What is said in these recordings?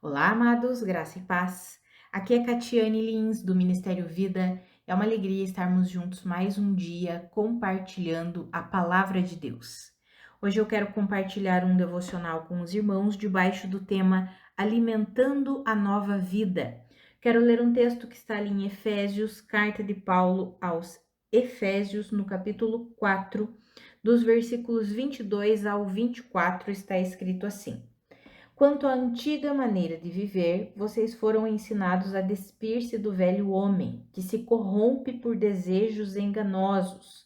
Olá, amados, graça e paz. Aqui é Catiane Lins, do Ministério Vida. É uma alegria estarmos juntos mais um dia compartilhando a palavra de Deus. Hoje eu quero compartilhar um devocional com os irmãos debaixo do tema Alimentando a Nova Vida. Quero ler um texto que está ali em Efésios, carta de Paulo aos Efésios, no capítulo 4, dos versículos 22 ao 24, está escrito assim: Quanto à antiga maneira de viver, vocês foram ensinados a despir-se do velho homem, que se corrompe por desejos enganosos,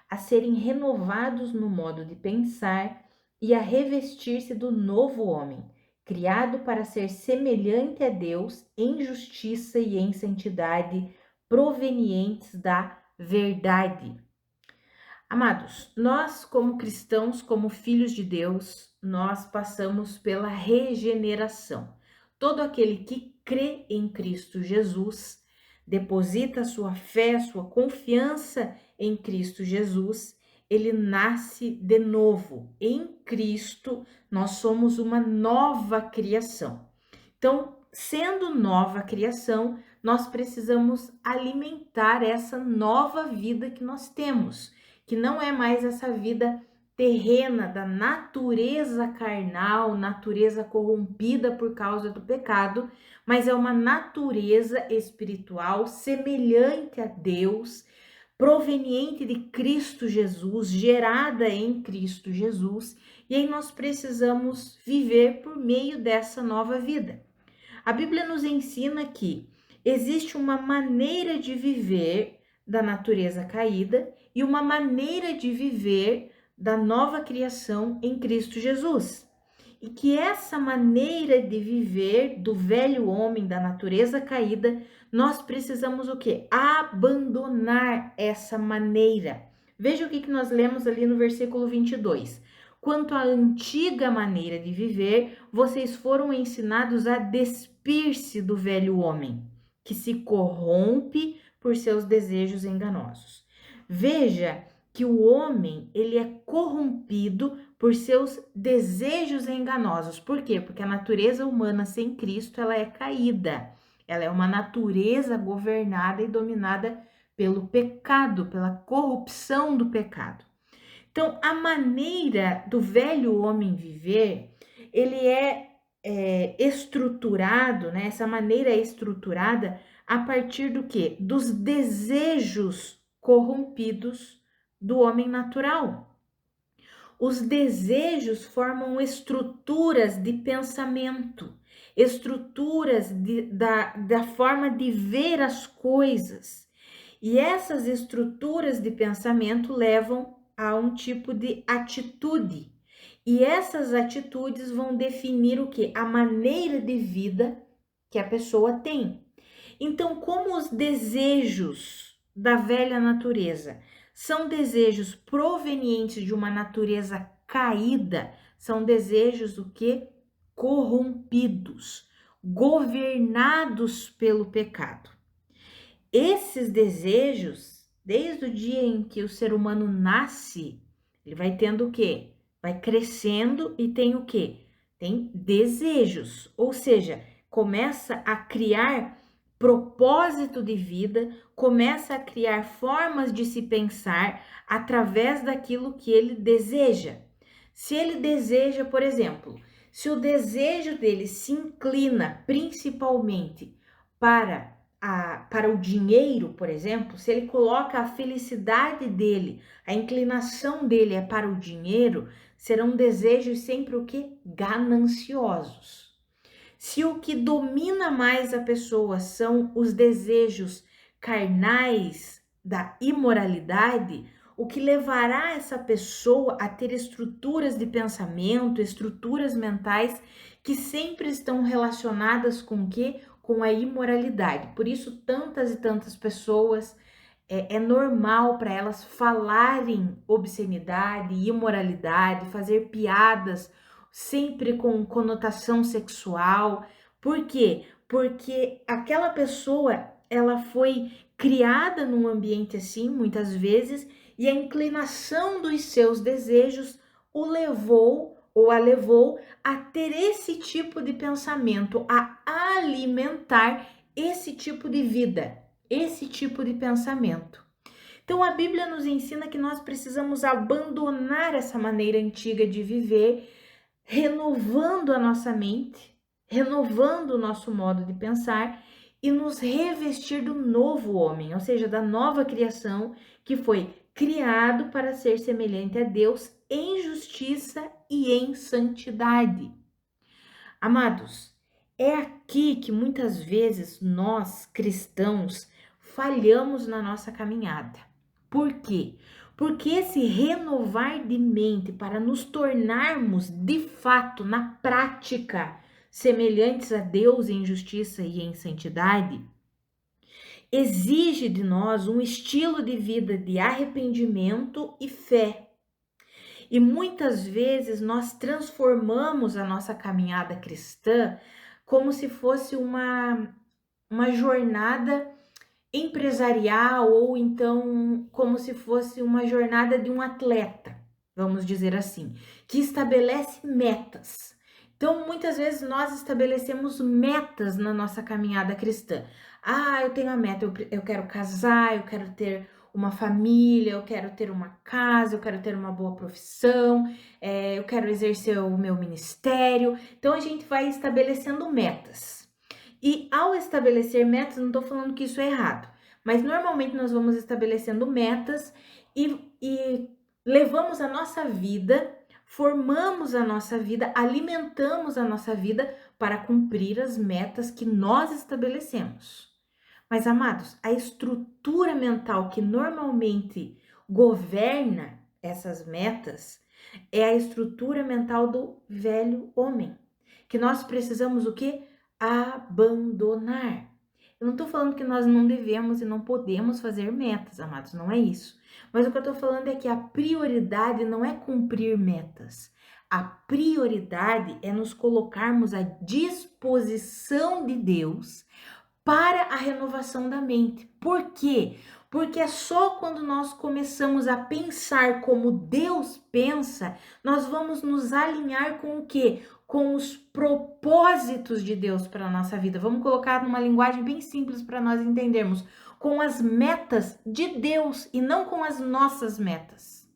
a serem renovados no modo de pensar e a revestir-se do novo homem, criado para ser semelhante a Deus em justiça e em santidade, provenientes da verdade. Amados, nós como cristãos, como filhos de Deus, nós passamos pela regeneração. Todo aquele que crê em Cristo Jesus, deposita sua fé, sua confiança em Cristo Jesus, ele nasce de novo. Em Cristo, nós somos uma nova criação. Então, sendo nova criação, nós precisamos alimentar essa nova vida que nós temos, que não é mais essa vida terrena da natureza carnal, natureza corrompida por causa do pecado, mas é uma natureza espiritual semelhante a Deus, proveniente de Cristo Jesus, gerada em Cristo Jesus, e aí nós precisamos viver por meio dessa nova vida. A Bíblia nos ensina que existe uma maneira de viver da natureza caída e uma maneira de viver da nova criação em Cristo Jesus. E que essa maneira de viver do velho homem, da natureza caída, nós precisamos o quê? Abandonar essa maneira. Veja o que nós lemos ali no versículo 22. Quanto à antiga maneira de viver, vocês foram ensinados a despir-se do velho homem, que se corrompe por seus desejos enganosos. Veja que o homem, ele é corrompido por seus desejos enganosos. Por quê? Porque a natureza humana sem Cristo, ela é caída. Ela é uma natureza governada e dominada pelo pecado, pela corrupção do pecado. Então, a maneira do velho homem viver, ele é estruturado, né? Essa maneira é estruturada a partir do quê? Dos desejos corrompidos do homem natural. Os desejos formam estruturas de pensamento, estruturas da forma de ver as coisas. E essas estruturas de pensamento levam a um tipo de atitude. E essas atitudes vão definir o que? A maneira de vida que a pessoa tem. Então, como os desejos da velha natureza são desejos provenientes de uma natureza caída, são desejos o que? Corrompidos, governados pelo pecado. Esses desejos, desde o dia em que o ser humano nasce, ele vai tendo o quê? Vai crescendo e tem o quê? Tem desejos, ou seja, começa a criar propósito de vida, começa a criar formas de se pensar através daquilo que ele deseja. Se ele deseja, por exemplo, se o desejo dele se inclina principalmente para o dinheiro, por exemplo, se ele coloca a felicidade dele, a inclinação dele é para o dinheiro, serão desejos sempre o que? Gananciosos. Se o que domina mais a pessoa são os desejos carnais da imoralidade, o que levará essa pessoa a ter estruturas de pensamento, estruturas mentais que sempre estão relacionadas com o quê? Com a imoralidade. Por isso, tantas e tantas pessoas é normal para elas falarem obscenidade, imoralidade, fazer piadas sempre com conotação sexual. Por quê? Porque aquela pessoa, ela foi criada num ambiente assim, muitas vezes, e a inclinação dos seus desejos o levou ou a levou a ter esse tipo de pensamento, a alimentar esse tipo de vida, esse tipo de pensamento. Então a Bíblia nos ensina que nós precisamos abandonar essa maneira antiga de viver, renovando a nossa mente, renovando o nosso modo de pensar e nos revestir do novo homem, ou seja, da nova criação que foi criado para ser semelhante a Deus em justiça e em santidade. Amados, é aqui que muitas vezes nós, cristãos, falhamos na nossa caminhada. Por quê? Porque esse renovar de mente para nos tornarmos de fato, na prática, semelhantes a Deus em justiça e em santidade, exige de nós um estilo de vida de arrependimento e fé. E muitas vezes nós transformamos a nossa caminhada cristã como se fosse uma jornada empresarial ou então como se fosse uma jornada de um atleta, vamos dizer assim, que estabelece metas. Então, muitas vezes nós estabelecemos metas na nossa caminhada cristã. Ah, eu tenho a meta, eu quero casar, eu quero ter uma família, eu quero ter uma casa, eu quero ter uma boa profissão, eu quero exercer o meu ministério. Então, a gente vai estabelecendo metas. E ao estabelecer metas, não estou falando que isso é errado, mas normalmente nós vamos estabelecendo metas e levamos a nossa vida, formamos a nossa vida, alimentamos a nossa vida para cumprir as metas que nós estabelecemos. Mas, amados, a estrutura mental que normalmente governa essas metas é a estrutura mental do velho homem, que nós precisamos o quê? Abandonar. Eu não tô falando que nós não devemos e não podemos fazer metas, amados, não é isso. Mas o que eu tô falando é que a prioridade não é cumprir metas. A prioridade é nos colocarmos à disposição de Deus para a renovação da mente. Por quê? Porque é só quando nós começamos a pensar como Deus pensa, nós vamos nos alinhar com o quê? Com os propósitos de Deus para a nossa vida. Vamos colocar numa linguagem bem simples para nós entendermos. Com as metas de Deus e não com as nossas metas.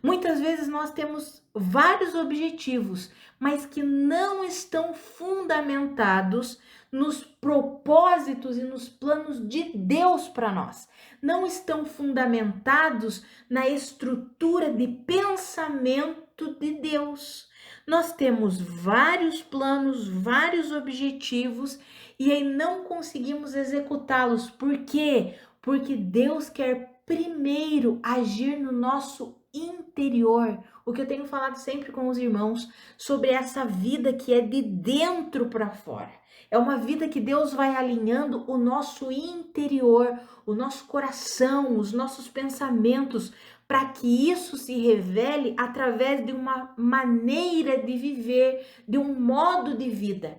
Muitas vezes nós temos vários objetivos, mas que não estão fundamentados nos propósitos e nos planos de Deus para nós. Não estão fundamentados na estrutura de pensamento de Deus. Nós temos vários planos, vários objetivos e aí não conseguimos executá-los. Por quê? Porque Deus quer primeiro agir no nosso interior. O que eu tenho falado sempre com os irmãos sobre essa vida que é de dentro para fora. É uma vida que Deus vai alinhando o nosso interior, o nosso coração, os nossos pensamentos, para que isso se revele através de uma maneira de viver, de um modo de vida.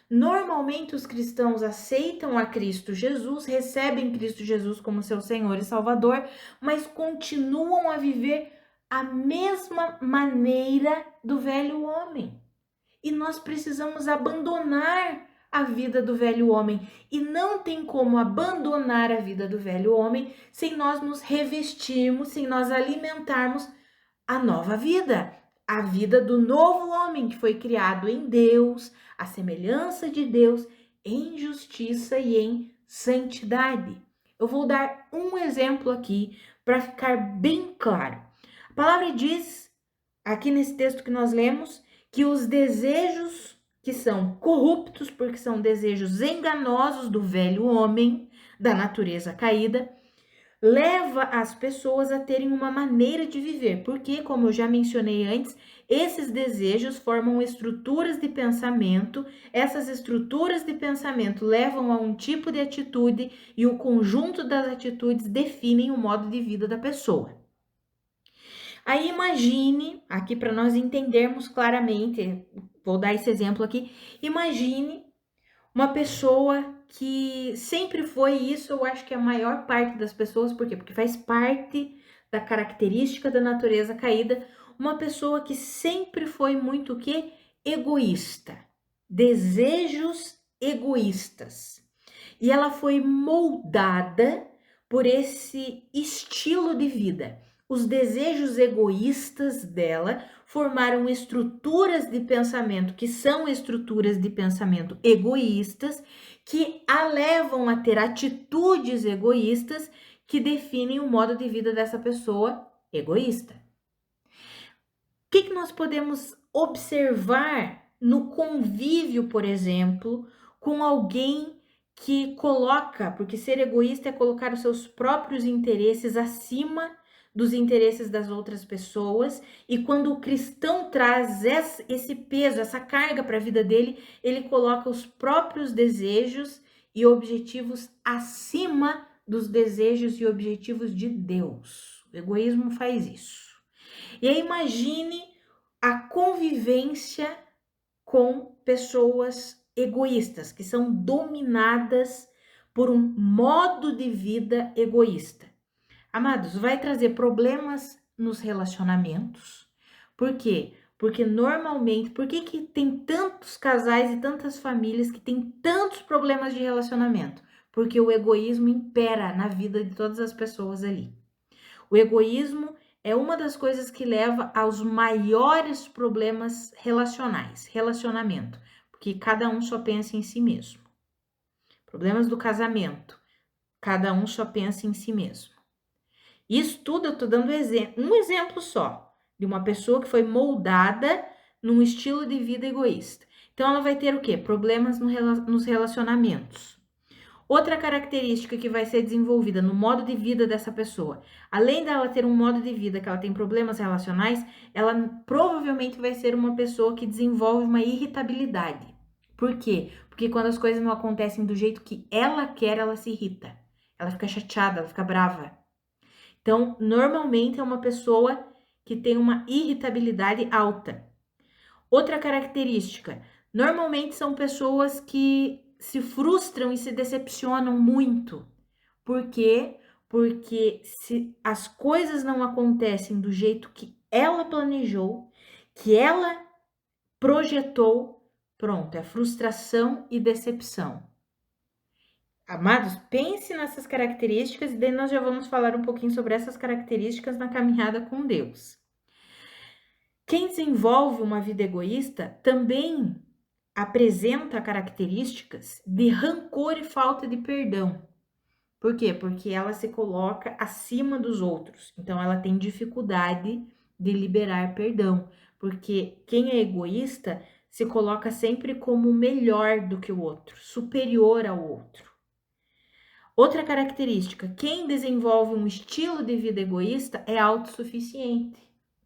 Normalmente os cristãos aceitam a Cristo Jesus, recebem Cristo Jesus como seu Senhor e Salvador, mas continuam a viver a mesma maneira do velho homem. E nós precisamos abandonar a vida do velho homem. E não tem como abandonar a vida do velho homem sem nós nos revestirmos, sem nós alimentarmos a nova vida. A vida do novo homem que foi criado em Deus, a semelhança de Deus, em justiça e em santidade. Eu vou dar um exemplo aqui para ficar bem claro. A palavra diz, aqui nesse texto que nós lemos, que os desejos que são corruptos, porque são desejos enganosos do velho homem, da natureza caída, leva as pessoas a terem uma maneira de viver, porque, como eu já mencionei antes, esses desejos formam estruturas de pensamento, essas estruturas de pensamento levam a um tipo de atitude e o conjunto das atitudes definem o modo de vida da pessoa. Aí imagine, aqui para nós entendermos claramente, vou dar esse exemplo aqui, imagine uma pessoa que sempre foi isso, eu acho que a maior parte das pessoas, por quê? Porque faz parte da característica da natureza caída, uma pessoa que sempre foi muito o quê? Egoísta. Desejos egoístas. E ela foi moldada por esse estilo de vida. Os desejos egoístas dela formaram estruturas de pensamento que são estruturas de pensamento egoístas, que a levam a ter atitudes egoístas que definem o modo de vida dessa pessoa egoísta. O que nós podemos observar no convívio, por exemplo, com alguém que coloca, porque ser egoísta é colocar os seus próprios interesses acima dos interesses das outras pessoas, e quando o cristão traz esse peso, essa carga para a vida dele, ele coloca os próprios desejos e objetivos acima dos desejos e objetivos de Deus. O egoísmo faz isso. E aí imagine a convivência com pessoas egoístas, que são dominadas por um modo de vida egoísta. Amados, vai trazer problemas nos relacionamentos. Por quê? Porque normalmente, por que tem tantos casais e tantas famílias que têm tantos problemas de relacionamento? Porque o egoísmo impera na vida de todas as pessoas ali. O egoísmo é uma das coisas que leva aos maiores problemas relacionais, relacionamento, porque cada um só pensa em si mesmo. Problemas do casamento, cada um só pensa em si mesmo. Isso tudo eu estou dando um exemplo só, de uma pessoa que foi moldada num estilo de vida egoísta. Então, ela vai ter o quê? Problemas nos relacionamentos. Outra característica que vai ser desenvolvida no modo de vida dessa pessoa, além dela ter um modo de vida que ela tem problemas relacionais, ela provavelmente vai ser uma pessoa que desenvolve uma irritabilidade. Por quê? Porque quando as coisas não acontecem do jeito que ela quer, ela se irrita. Ela fica chateada, ela fica brava. Então, normalmente é uma pessoa que tem uma irritabilidade alta. Outra característica, normalmente são pessoas que se frustram e se decepcionam muito. Por quê? Porque se as coisas não acontecem do jeito que ela planejou, que ela projetou, pronto, é frustração e decepção. Amados, pense nessas características e daí nós já vamos falar um pouquinho sobre essas características na caminhada com Deus. Quem desenvolve uma vida egoísta também apresenta características de rancor e falta de perdão. Por quê? Porque ela se coloca acima dos outros. Então, ela tem dificuldade de liberar perdão. Porque quem é egoísta se coloca sempre como melhor do que o outro, superior ao outro. Outra característica, quem desenvolve um estilo de vida egoísta é autossuficiente.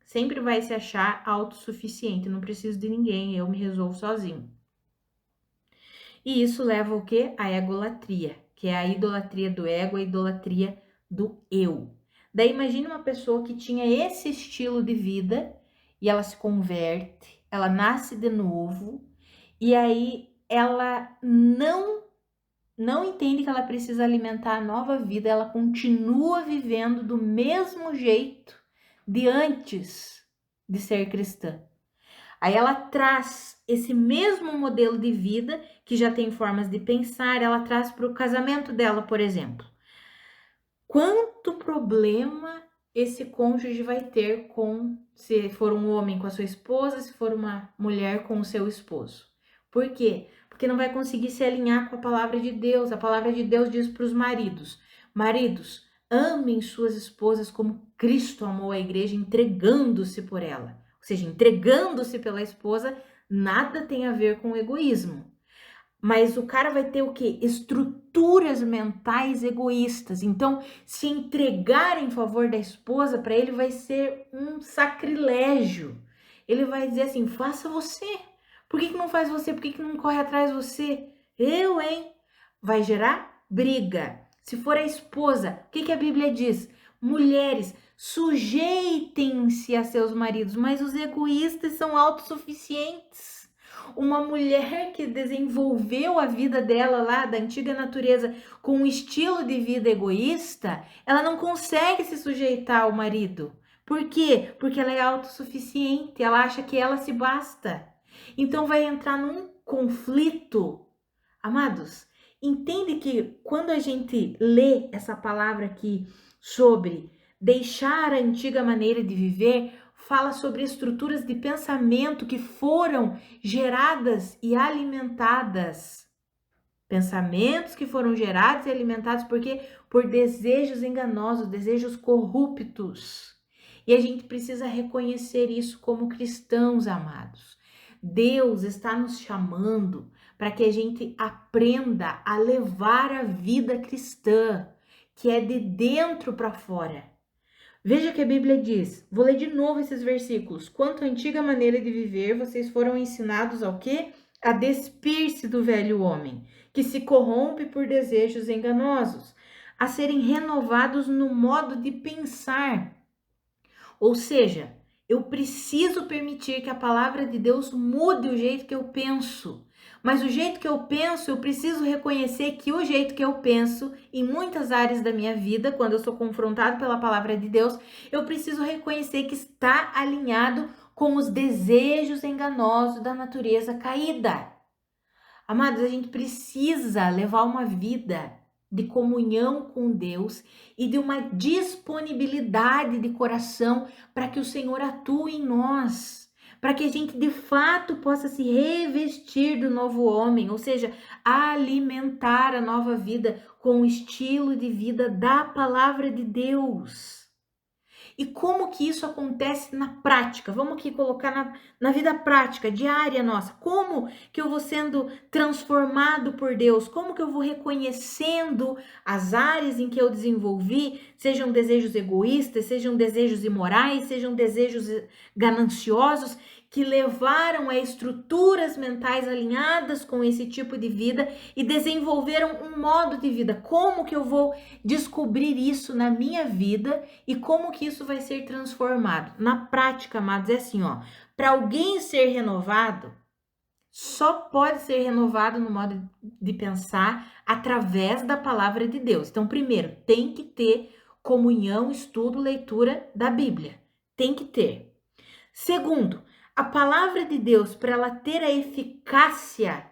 Sempre vai se achar autossuficiente, não preciso de ninguém, eu me resolvo sozinho. E isso leva o quê? A egolatria, que é a idolatria do ego, a idolatria do eu. Daí imagine uma pessoa que tinha esse estilo de vida e ela se converte, ela nasce de novo e aí ela não entende que ela precisa alimentar a nova vida, ela continua vivendo do mesmo jeito de antes de ser cristã. Aí ela traz esse mesmo modelo de vida, que já tem formas de pensar, ela traz para o casamento dela, por exemplo. Quanto problema esse cônjuge vai ter se for um homem com a sua esposa, se for uma mulher com o seu esposo. Por quê? Porque não vai conseguir se alinhar com a palavra de Deus. A palavra de Deus diz para os maridos: maridos, amem suas esposas como Cristo amou a igreja, entregando-se por ela. Ou seja, entregando-se pela esposa, nada tem a ver com egoísmo. Mas o cara vai ter o quê? Estruturas mentais egoístas. Então, se entregar em favor da esposa, para ele vai ser um sacrilégio. Ele vai dizer assim: faça você. Por que não faz você? Por que não corre atrás de você? Eu, hein? Vai gerar briga. Se for a esposa, o que a Bíblia diz? Mulheres, sujeitem-se a seus maridos, mas os egoístas são autossuficientes. Uma mulher que desenvolveu a vida dela lá da antiga natureza com um estilo de vida egoísta, ela não consegue se sujeitar ao marido, Por quê? Porque ela é autossuficiente, ela acha que ela se basta. Então vai entrar num conflito. Amados, entende que quando a gente lê essa palavra aqui sobre deixar a antiga maneira de viver, fala sobre estruturas de pensamento que foram geradas e alimentadas. Pensamentos que foram gerados e alimentados por desejos enganosos, desejos corruptos. E a gente precisa reconhecer isso como cristãos, amados. Deus está nos chamando para que a gente aprenda a levar a vida cristã, que é de dentro para fora. Veja que a Bíblia diz, vou ler de novo esses versículos. Quanto à antiga maneira de viver, vocês foram ensinados ao quê? A despir-se do velho homem, que se corrompe por desejos enganosos, a serem renovados no modo de pensar. Ou seja, eu preciso permitir que a palavra de Deus mude o jeito que eu penso. Mas o jeito que eu penso, eu preciso reconhecer que o jeito que eu penso, em muitas áreas da minha vida, quando eu sou confrontado pela palavra de Deus, eu preciso reconhecer que está alinhado com os desejos enganosos da natureza caída. Amados, a gente precisa levar uma vida de comunhão com Deus e de uma disponibilidade de coração para que o Senhor atue em nós, para que a gente de fato possa se revestir do novo homem, ou seja, alimentar a nova vida com o estilo de vida da palavra de Deus. E como que isso acontece na prática? Vamos aqui colocar na vida prática, diária nossa. Como que eu vou sendo transformado por Deus? Como que eu vou reconhecendo as áreas em que eu desenvolvi, sejam desejos egoístas, sejam desejos imorais, sejam desejos gananciosos, que levaram a estruturas mentais alinhadas com esse tipo de vida e desenvolveram um modo de vida. Como que eu vou descobrir isso na minha vida e como que isso vai ser transformado? Na prática, amados, é assim, ó. Para alguém ser renovado, só pode ser renovado no modo de pensar através da palavra de Deus. Então, primeiro, tem que ter comunhão, estudo, leitura da Bíblia. Tem que ter. Segundo, a palavra de Deus, para ela ter a eficácia,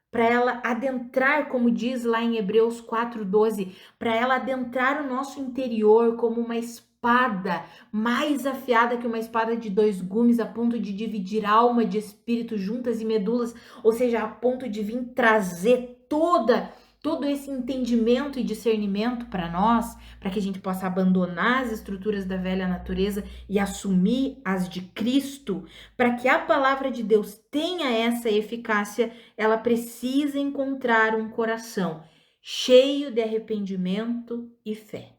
para ela adentrar, como diz lá em Hebreus 4:12, para ela adentrar o nosso interior como uma espada mais afiada que uma espada de dois gumes, a ponto de dividir alma de espírito juntas e medulas, ou seja, a ponto de vir trazer todo esse entendimento e discernimento para nós, para que a gente possa abandonar as estruturas da velha natureza e assumir as de Cristo, para que a palavra de Deus tenha essa eficácia, ela precisa encontrar um coração cheio de arrependimento e fé.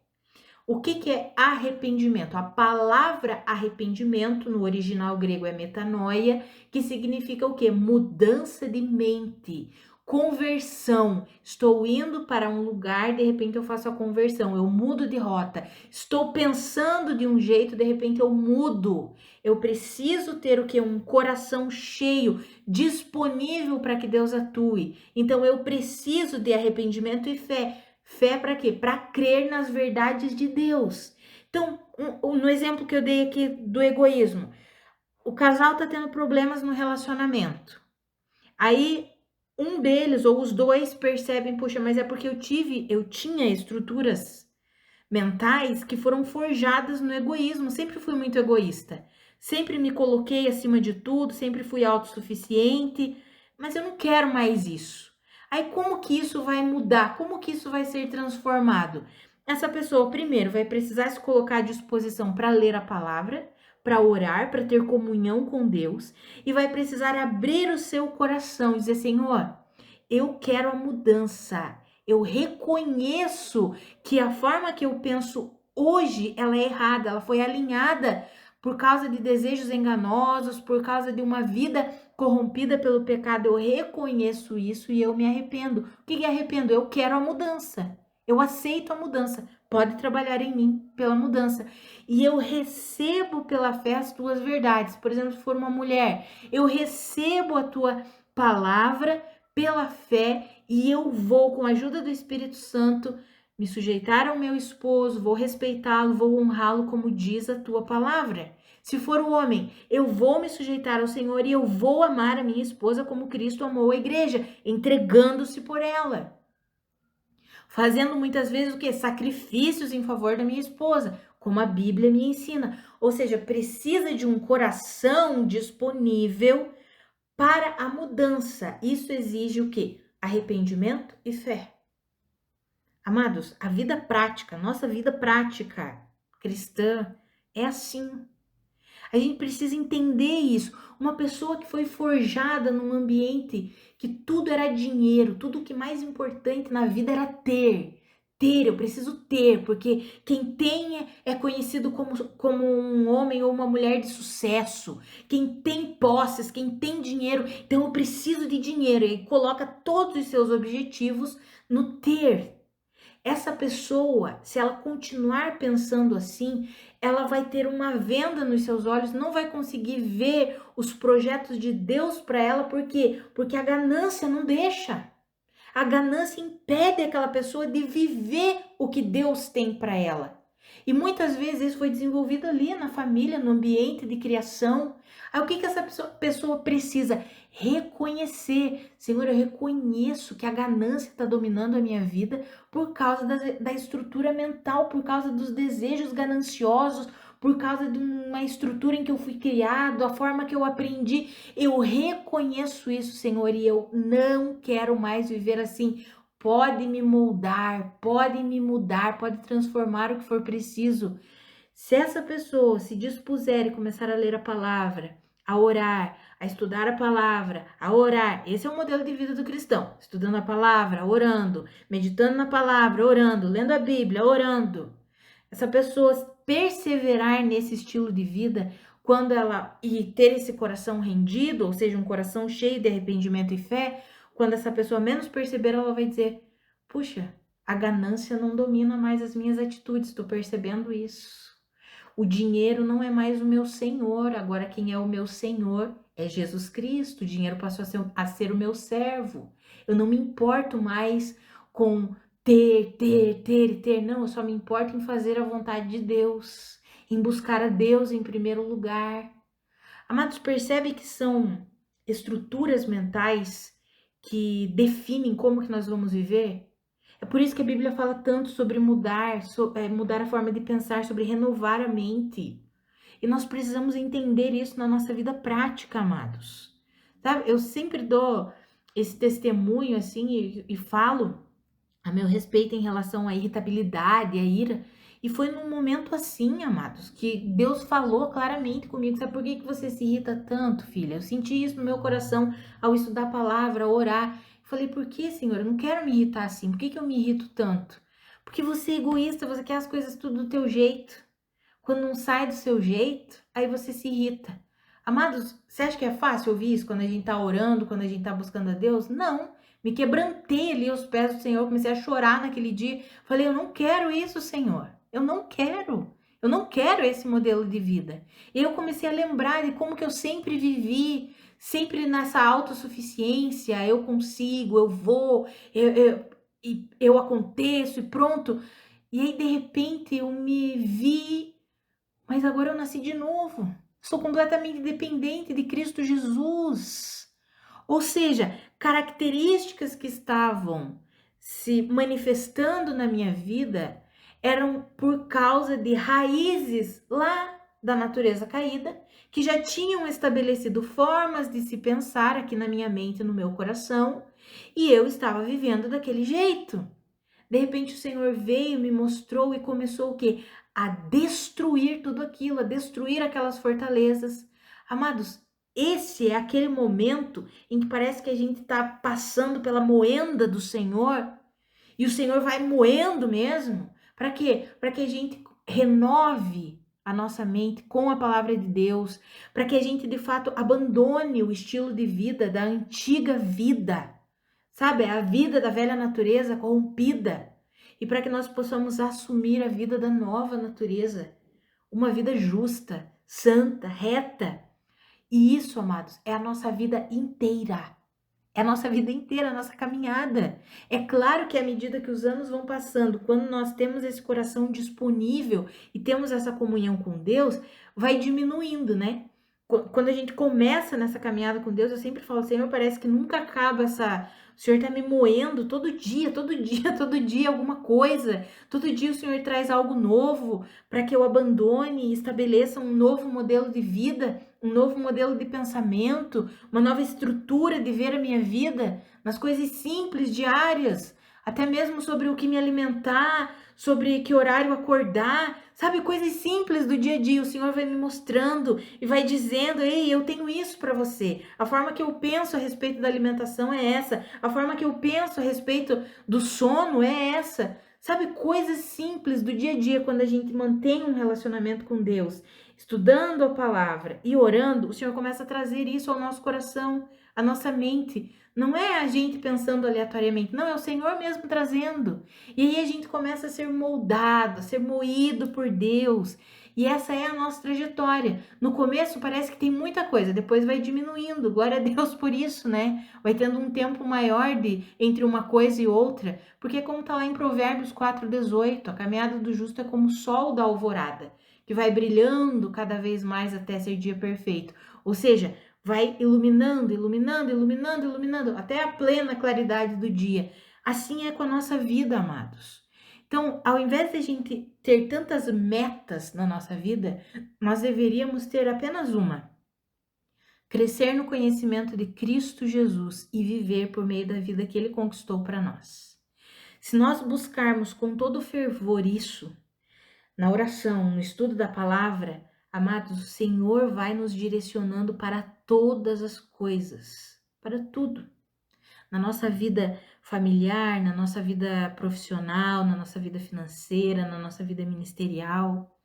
O que é arrependimento? A palavra arrependimento no original grego é metanoia, que significa o quê? Mudança de mente, conversão. Estou indo para um lugar, de repente eu faço a conversão, eu mudo de rota. Estou pensando de um jeito, de repente eu mudo. Eu preciso ter o quê? Um coração cheio, disponível para que Deus atue. Então eu preciso de arrependimento e fé. Fé para quê? Para crer nas verdades de Deus. Então, no exemplo que eu dei aqui do egoísmo, o casal tá tendo problemas no relacionamento. Aí um deles ou os dois percebem, puxa, mas é porque eu tinha estruturas mentais que foram forjadas no egoísmo. Sempre fui muito egoísta. Sempre me coloquei acima de tudo, sempre fui autossuficiente, mas eu não quero mais isso. Aí como que isso vai mudar? Como que isso vai ser transformado? Essa pessoa, primeiro, vai precisar se colocar à disposição para ler a palavra, para orar, para ter comunhão com Deus, e vai precisar abrir o seu coração e dizer, Senhor, eu quero a mudança. Eu reconheço que a forma que eu penso hoje, ela é errada, ela foi alinhada por causa de desejos enganosos, por causa de uma vida corrompida pelo pecado. Eu reconheço isso e eu me arrependo. O que é arrependo? Eu quero a mudança. Eu aceito a mudança. Pode trabalhar em mim pela mudança. E eu recebo pela fé as tuas verdades. Por exemplo, se for uma mulher, eu recebo a tua palavra pela fé e eu vou, com a ajuda do Espírito Santo, me sujeitar ao meu esposo, vou respeitá-lo, vou honrá-lo como diz a tua palavra. Se for o homem, eu vou me sujeitar ao Senhor e eu vou amar a minha esposa como Cristo amou a igreja, entregando-se por ela. Fazendo muitas vezes o quê? Sacrifícios em favor da minha esposa, como a Bíblia me ensina. Ou seja, precisa de um coração disponível para a mudança. Isso exige o quê? Arrependimento e fé. Amados, a vida prática, nossa vida prática cristã é assim. A gente precisa entender isso. Uma pessoa que foi forjada num ambiente que tudo era dinheiro, tudo o que mais importante na vida era ter. Ter, eu preciso ter, porque quem tem é conhecido como um homem ou uma mulher de sucesso. Quem tem posses, quem tem dinheiro, então eu preciso de dinheiro. E coloca todos os seus objetivos no ter. Essa pessoa, se ela continuar pensando assim, ela vai ter uma venda nos seus olhos, não vai conseguir ver os projetos de Deus para ela, por quê? Porque a ganância não deixa. A ganância impede aquela pessoa de viver o que Deus tem para ela. E muitas vezes isso foi desenvolvido ali na família, no ambiente de criação. Aí o que essa pessoa precisa? Reconhecer. Senhor, eu reconheço que a ganância está dominando a minha vida por causa da estrutura mental, por causa dos desejos gananciosos, por causa de uma estrutura em que eu fui criado, a forma que eu aprendi. Eu reconheço isso, Senhor, e eu não quero mais viver assim. Pode me moldar, pode me mudar, pode transformar o que for preciso. Se essa pessoa se dispuser e começar a ler a palavra, a orar, a estudar a palavra, a orar, esse é o modelo de vida do cristão. Estudando a palavra, orando, meditando na palavra, orando, lendo a Bíblia, orando. Essa pessoa perseverar nesse estilo de vida, quando ela e ter esse coração rendido, ou seja, um coração cheio de arrependimento e fé, quando essa pessoa menos perceber, ela vai dizer: puxa, a ganância não domina mais as minhas atitudes, estou percebendo isso. O dinheiro não é mais o meu senhor, agora quem é o meu senhor é Jesus Cristo. O dinheiro passou a ser o meu servo. Eu não me importo mais com ter, e ter. Não, eu só me importo em fazer a vontade de Deus, em buscar a Deus em primeiro lugar. Amados, percebe que são estruturas mentais que definem como que nós vamos viver? É por isso que a Bíblia fala tanto sobre mudar a forma de pensar, sobre renovar a mente. E nós precisamos entender isso na nossa vida prática, amados. Sabe, eu sempre dou esse testemunho assim e falo a meu respeito em relação à irritabilidade, à ira. E foi num momento assim, amados, que Deus falou claramente comigo. Sabe por que você se irrita tanto, filha? Eu senti isso no meu coração ao estudar a palavra, ao orar. Falei, por que, Senhor? Eu não quero me irritar assim. Por que eu me irrito tanto? Porque você é egoísta, você quer as coisas tudo do teu jeito. Quando não sai do seu jeito, aí você se irrita. Amados, você acha que é fácil ouvir isso quando a gente tá orando, quando a gente tá buscando a Deus? Não. Me quebrantei ali aos pés do Senhor, comecei a chorar naquele dia. Falei, eu não quero isso, Senhor. Eu não quero. Eu não quero esse modelo de vida. E eu comecei a lembrar de como que eu sempre vivi, sempre nessa autossuficiência. Eu consigo, eu vou, eu aconteço e pronto. E aí, de repente, eu me vi, mas agora eu nasci de novo. Sou completamente dependente de Cristo Jesus. Ou seja, características que estavam se manifestando na minha vida eram por causa de raízes lá da natureza caída, que já tinham estabelecido formas de se pensar aqui na minha mente e no meu coração, e eu estava vivendo daquele jeito. De repente o Senhor veio, me mostrou e começou o quê? A destruir tudo aquilo, a destruir aquelas fortalezas. Amados, esse é aquele momento em que parece que a gente está passando pela moenda do Senhor e o Senhor vai moendo mesmo. Para quê? Para que a gente renove a nossa mente com a palavra de Deus, para que a gente de fato abandone o estilo de vida da antiga vida, sabe? A vida da velha natureza corrompida. E para que nós possamos assumir a vida da nova natureza, uma vida justa, santa, reta. E isso, amados, é a nossa vida inteira. É a nossa vida inteira, a nossa caminhada. É claro que à medida que os anos vão passando, quando nós temos esse coração disponível e temos essa comunhão com Deus, vai diminuindo, né? Quando a gente começa nessa caminhada com Deus, eu sempre falo, Senhor, parece que nunca acaba essa. O Senhor tá me moendo todo dia, todo dia, todo dia alguma coisa. Todo dia o Senhor traz algo novo para que eu abandone e estabeleça um novo modelo de vida, um novo modelo de pensamento, uma nova estrutura de ver a minha vida, nas coisas simples, diárias, até mesmo sobre o que me alimentar, sobre que horário acordar, sabe, coisas simples do dia a dia. O Senhor vai me mostrando e vai dizendo, ei, eu tenho isso para você. A forma que eu penso a respeito da alimentação é essa, a forma que eu penso a respeito do sono é essa. Sabe, coisas simples do dia a dia, quando a gente mantém um relacionamento com Deus, estudando a palavra e orando, o Senhor começa a trazer isso ao nosso coração, à nossa mente. Não é a gente pensando aleatoriamente, não, é o Senhor mesmo trazendo. E aí a gente começa a ser moldado, a ser moído por Deus. E essa é a nossa trajetória. No começo parece que tem muita coisa, depois vai diminuindo. Glória a Deus por isso, né? Vai tendo um tempo maior entre uma coisa e outra, porque como está lá em Provérbios 4:18, a caminhada do justo é como o sol da alvorada, que vai brilhando cada vez mais até ser dia perfeito. Ou seja, vai iluminando, iluminando, iluminando, iluminando, até a plena claridade do dia. Assim é com a nossa vida, amados. Então, ao invés de a gente ter tantas metas na nossa vida, nós deveríamos ter apenas uma: crescer no conhecimento de Cristo Jesus e viver por meio da vida que Ele conquistou para nós. Se nós buscarmos com todo fervor isso, na oração, no estudo da palavra, amados, o Senhor vai nos direcionando para todas as coisas, para tudo. Na nossa vida familiar, na nossa vida profissional, na nossa vida financeira, na nossa vida ministerial.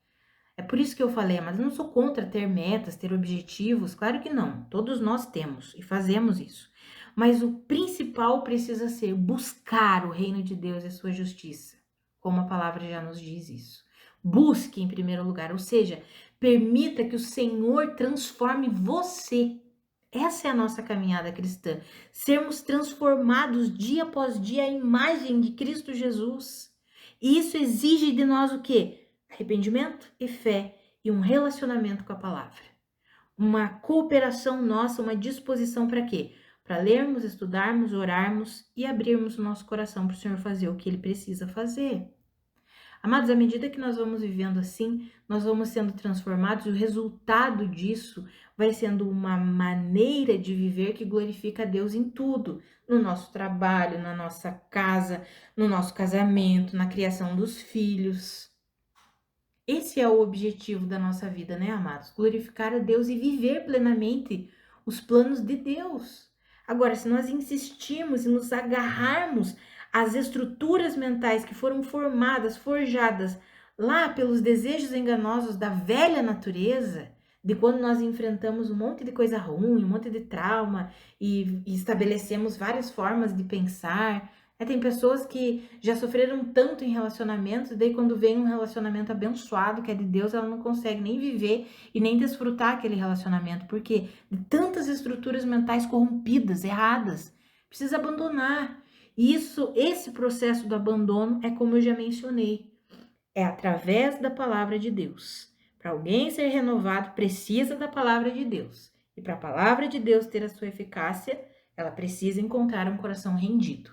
É por isso que eu falei, mas eu não sou contra ter metas, ter objetivos, claro que não. Todos nós temos e fazemos isso. Mas o principal precisa ser buscar o reino de Deus e a sua justiça, como a palavra já nos diz isso. Busque em primeiro lugar, ou seja, permita que o Senhor transforme você. Essa é a nossa caminhada cristã. Sermos transformados dia após dia à imagem de Cristo Jesus. E isso exige de nós o quê? Arrependimento e fé e um relacionamento com a palavra. Uma cooperação nossa, uma disposição para quê? Para lermos, estudarmos, orarmos e abrirmos o nosso coração para o Senhor fazer o que Ele precisa fazer. Amados, à medida que nós vamos vivendo assim, nós vamos sendo transformados e o resultado disso vai sendo uma maneira de viver que glorifica a Deus em tudo, no nosso trabalho, na nossa casa, no nosso casamento, na criação dos filhos. Esse é o objetivo da nossa vida, né, amados? Glorificar a Deus e viver plenamente os planos de Deus. Agora, se nós insistirmos e nos agarrarmos às estruturas mentais que foram formadas, forjadas lá pelos desejos enganosos da velha natureza, de quando nós enfrentamos um monte de coisa ruim, um monte de trauma e estabelecemos várias formas de pensar, tem pessoas que já sofreram tanto em relacionamentos, daí quando vem um relacionamento abençoado, que é de Deus, ela não consegue nem viver e nem desfrutar aquele relacionamento, porque de tantas estruturas mentais corrompidas, erradas, precisa abandonar. E esse processo do abandono é como eu já mencionei, é através da palavra de Deus. Para alguém ser renovado, precisa da palavra de Deus. E para a palavra de Deus ter a sua eficácia, ela precisa encontrar um coração rendido,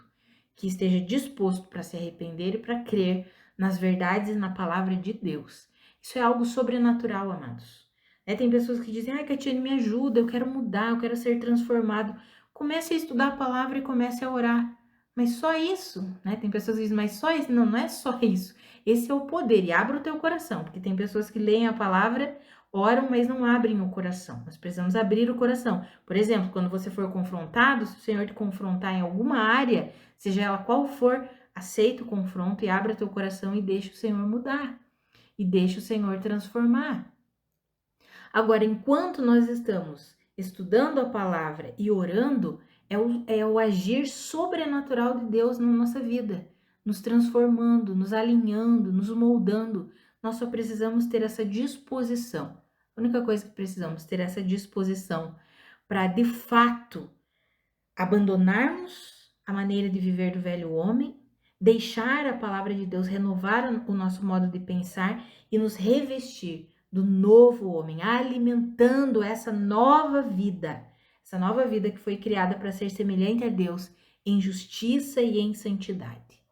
que esteja disposto para se arrepender e para crer nas verdades e na palavra de Deus. Isso é algo sobrenatural, amados. Tem pessoas que dizem, Catiane, me ajuda, eu quero mudar, eu quero ser transformado. Comece a estudar a palavra e comece a orar. Mas só isso, né? Tem pessoas que dizem, mas só isso? Não, não é só isso. Esse é o poder, e abra o teu coração, porque tem pessoas que leem a palavra, oram, mas não abrem o coração. Nós precisamos abrir o coração. Por exemplo, quando você for confrontado, se o Senhor te confrontar em alguma área, seja ela qual for, aceita o confronto e abra teu coração e deixa o Senhor mudar. E deixa o Senhor transformar. Agora, enquanto nós estamos estudando a palavra e orando, é o agir sobrenatural de Deus na nossa vida, nos transformando, nos alinhando, nos moldando. Nós só precisamos ter essa disposição. A única coisa que precisamos ter é essa disposição para, de fato, abandonarmos a maneira de viver do velho homem, deixar a palavra de Deus renovar o nosso modo de pensar e nos revestir do novo homem, alimentando essa nova vida que foi criada para ser semelhante a Deus em justiça e em santidade.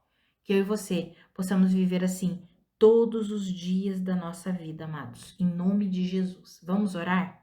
Que eu e você possamos viver assim todos os dias da nossa vida, amados, em nome de Jesus. Vamos orar?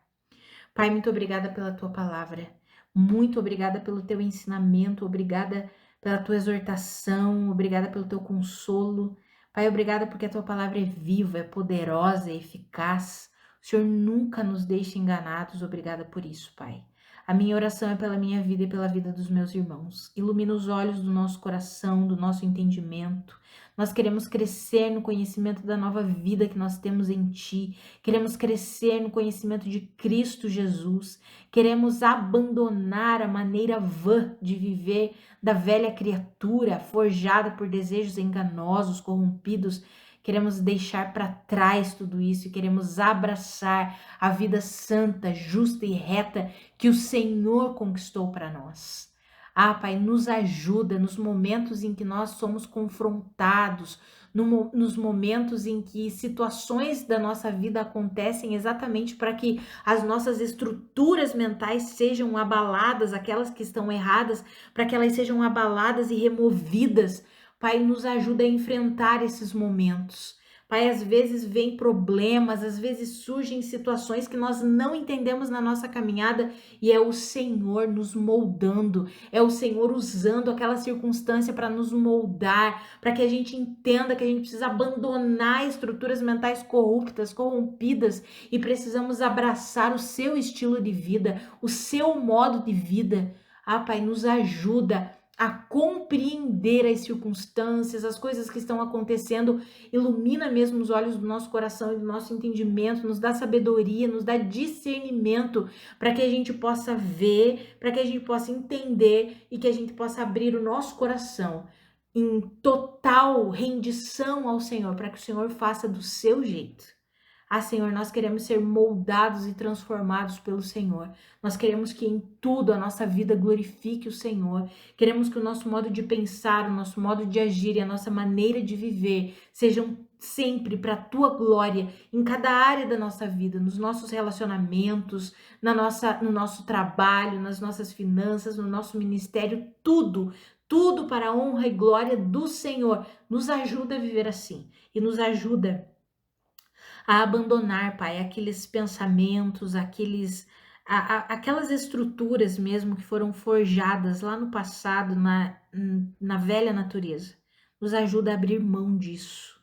Pai, muito obrigada pela tua palavra, muito obrigada pelo teu ensinamento, obrigada pela tua exortação, obrigada pelo teu consolo. Pai, obrigada porque a tua palavra é viva, é poderosa, é eficaz. O Senhor nunca nos deixa enganados, obrigada por isso, Pai. A minha oração é pela minha vida e pela vida dos meus irmãos. Ilumina os olhos do nosso coração, do nosso entendimento. Nós queremos crescer no conhecimento da nova vida que nós temos em Ti. Queremos crescer no conhecimento de Cristo Jesus. Queremos abandonar a maneira vã de viver da velha criatura forjada por desejos enganosos, corrompidos. Queremos deixar para trás tudo isso e queremos abraçar a vida santa, justa e reta que o Senhor conquistou para nós. Ah, Pai, nos ajuda nos momentos em que nós somos confrontados, nos momentos em que situações da nossa vida acontecem exatamente para que as nossas estruturas mentais sejam abaladas, aquelas que estão erradas, para que elas sejam abaladas e removidas. Pai, nos ajuda a enfrentar esses momentos. Pai, às vezes vem problemas, às vezes surgem situações que nós não entendemos na nossa caminhada e é o Senhor nos moldando, é o Senhor usando aquela circunstância para nos moldar, para que a gente entenda que a gente precisa abandonar estruturas mentais corruptas, corrompidas e precisamos abraçar o seu estilo de vida, o seu modo de vida. Ah, Pai, nos ajuda a compreender as circunstâncias, as coisas que estão acontecendo, ilumina mesmo os olhos do nosso coração e do nosso entendimento, nos dá sabedoria, nos dá discernimento para que a gente possa ver, para que a gente possa entender e que a gente possa abrir o nosso coração em total rendição ao Senhor, para que o Senhor faça do seu jeito. Ah, Senhor, nós queremos ser moldados e transformados pelo Senhor. Nós queremos que em tudo a nossa vida glorifique o Senhor. Queremos que o nosso modo de pensar, o nosso modo de agir e a nossa maneira de viver sejam sempre para a tua glória em cada área da nossa vida, nos nossos relacionamentos, no nosso trabalho, nas nossas finanças, no nosso ministério, tudo para a honra e glória do Senhor. Nos ajuda a viver assim e nos ajuda a abandonar, Pai, aqueles pensamentos, aquelas estruturas mesmo que foram forjadas lá no passado, na velha natureza. Nos ajuda a abrir mão disso.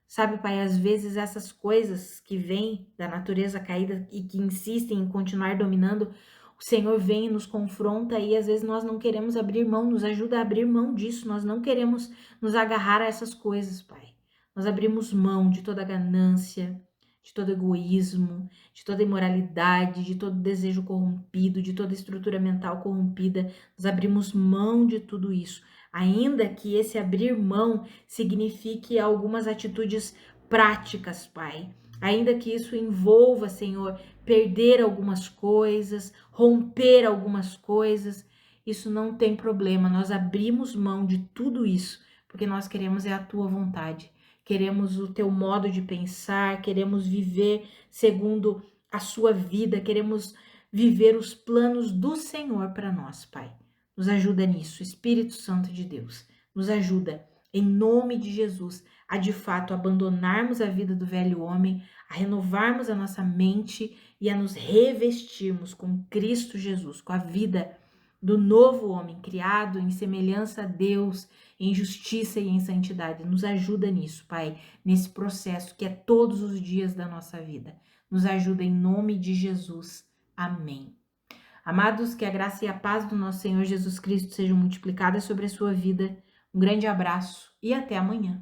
Sabe, Pai, às vezes essas coisas que vêm da natureza caída e que insistem em continuar dominando, o Senhor vem e nos confronta e às vezes nós não queremos abrir mão, nos ajuda a abrir mão disso, nós não queremos nos agarrar a essas coisas, Pai. Nós abrimos mão de toda ganância, de todo egoísmo, de toda imoralidade, de todo desejo corrompido, de toda estrutura mental corrompida. Nós abrimos mão de tudo isso, ainda que esse abrir mão signifique algumas atitudes práticas, Pai. Ainda que isso envolva, Senhor, perder algumas coisas, romper algumas coisas, isso não tem problema. Nós abrimos mão de tudo isso, porque nós queremos é a tua vontade. Queremos o teu modo de pensar, queremos viver segundo a sua vida, queremos viver os planos do Senhor para nós, Pai. Nos ajuda nisso, Espírito Santo de Deus. Nos ajuda, em nome de Jesus, a de fato abandonarmos a vida do velho homem, a renovarmos a nossa mente e a nos revestirmos com Cristo Jesus, com a vida do novo homem, criado em semelhança a Deus, em justiça e em santidade. Nos ajuda nisso, Pai, nesse processo que é todos os dias da nossa vida. Nos ajuda em nome de Jesus. Amém. Amados, que a graça e a paz do nosso Senhor Jesus Cristo sejam multiplicadas sobre a sua vida. Um grande abraço e até amanhã.